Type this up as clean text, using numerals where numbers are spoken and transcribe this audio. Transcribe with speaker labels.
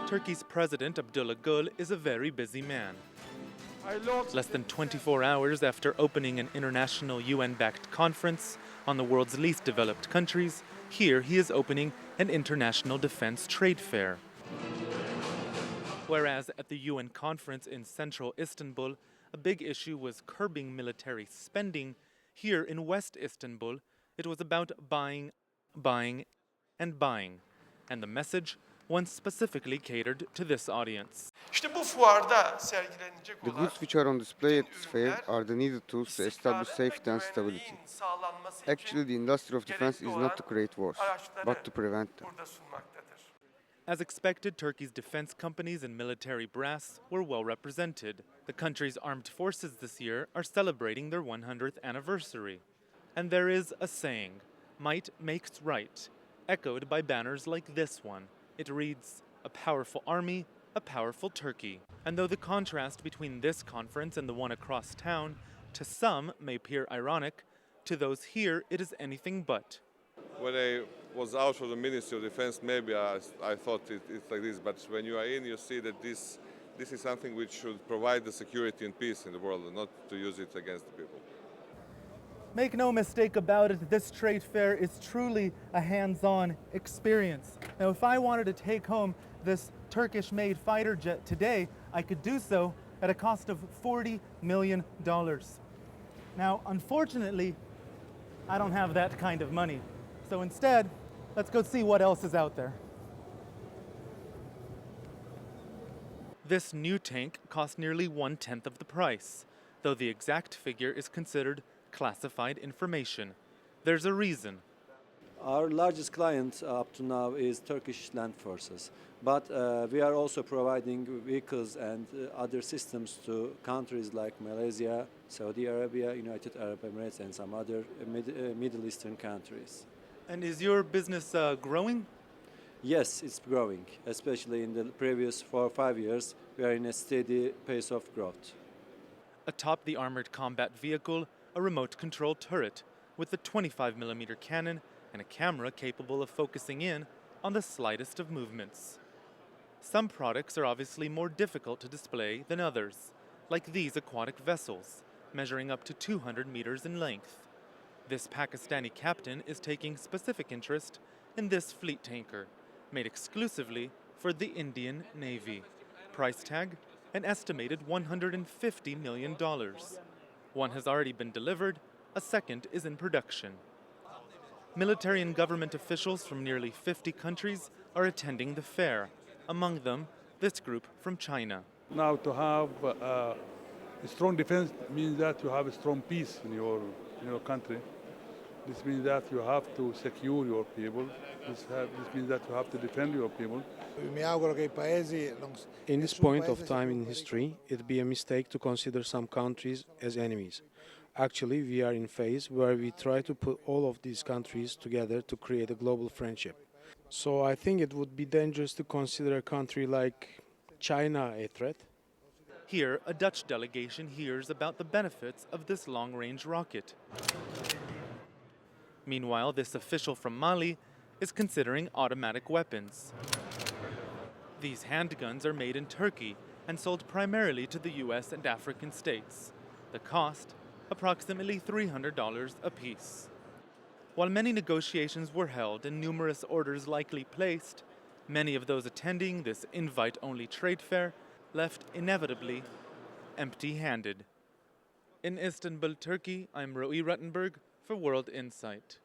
Speaker 1: Turkey's President Abdullah Gül is a very busy man. Less than 24 hours after opening an international UN-backed conference on the world's least developed countries, here he is opening an international defense trade fair. Whereas at the UN conference in central Istanbul, a big issue was curbing military spending, here in West Istanbul, it was about buying, and buying. And the message, one specifically catered to this audience.
Speaker 2: İşte bu fuarda sergilenecek
Speaker 3: The
Speaker 2: olan
Speaker 3: goods which are on display at
Speaker 2: bütün
Speaker 3: this fair
Speaker 2: ürünler
Speaker 3: are the needed tools to establish
Speaker 2: istikrarın ve
Speaker 3: safety and stability.
Speaker 2: güvenliğin sağlanması
Speaker 3: Actually, the
Speaker 2: için
Speaker 3: industry of defense
Speaker 2: gerekli
Speaker 3: is
Speaker 2: olan
Speaker 3: not to create wars,
Speaker 2: araçları
Speaker 3: but to prevent them.
Speaker 2: burada sunmaktadır.
Speaker 1: As expected, Turkey's defense companies and military brass were well represented. The country's armed forces this year are celebrating their 100th anniversary. And there is a saying, might makes right, echoed by banners like this one. It reads, a powerful army, a powerful Turkey. And though the contrast between this conference and the one across town, to some may appear ironic, to those here it is anything but.
Speaker 4: When I was out of the Ministry of Defense, maybe I thought it's like this, but when you are in, you see that this is something which should provide the security and peace in the world and not to use it against the people.
Speaker 1: Make no mistake about it, this trade fair is truly a hands-on experience. Now, if I wanted to take home this Turkish-made fighter jet today, I could do so at a cost of $40 million. Now, unfortunately, I don't have that kind of money. So instead, let's go see what else is out there. This new tank cost nearly 1/10 of the price, though the exact figure is considered classified information. There's a reason.
Speaker 5: Our largest client up to now is Turkish Land Forces, but we are also providing vehicles and other systems to countries like Malaysia, Saudi Arabia, United Arab Emirates, and some other Middle Eastern countries.
Speaker 1: And is your business growing?
Speaker 5: Yes, it's growing, especially in the previous 4 or 5 years. We are in a steady pace of growth.
Speaker 1: Atop the armored combat vehicle, a remote-control turret with a 25mm cannon and a camera capable of focusing in on the slightest of movements. Some products are obviously more difficult to display than others, like these aquatic vessels, measuring up to 200 meters in length. This Pakistani captain is taking specific interest in this fleet tanker, made exclusively for the Indian Navy. Price tag, an estimated $150 million. One has already been delivered, a second is in production. Military and government officials from nearly 50 countries are attending the fair, among them this group from China.
Speaker 6: Now to have a strong defense means that you have a strong peace in your country. This means that you have to secure your people. This means that you have to defend your people.
Speaker 7: In this point of time in history, it'd be a mistake to consider some countries as enemies. Actually, we are in a phase where we try to put all of these countries together to create a global friendship. So I think it would be dangerous to consider a country like China a threat.
Speaker 1: Here, a Dutch delegation hears about the benefits of this long-range rocket. Meanwhile, this official from Mali is considering automatic weapons. These handguns are made in Turkey and sold primarily to the US and African states. The cost, approximately $300 apiece. While many negotiations were held and numerous orders likely placed, many of those attending this invite-only trade fair left inevitably empty-handed. In Istanbul, Turkey, I'm Roee Ruttenberg for World Insight.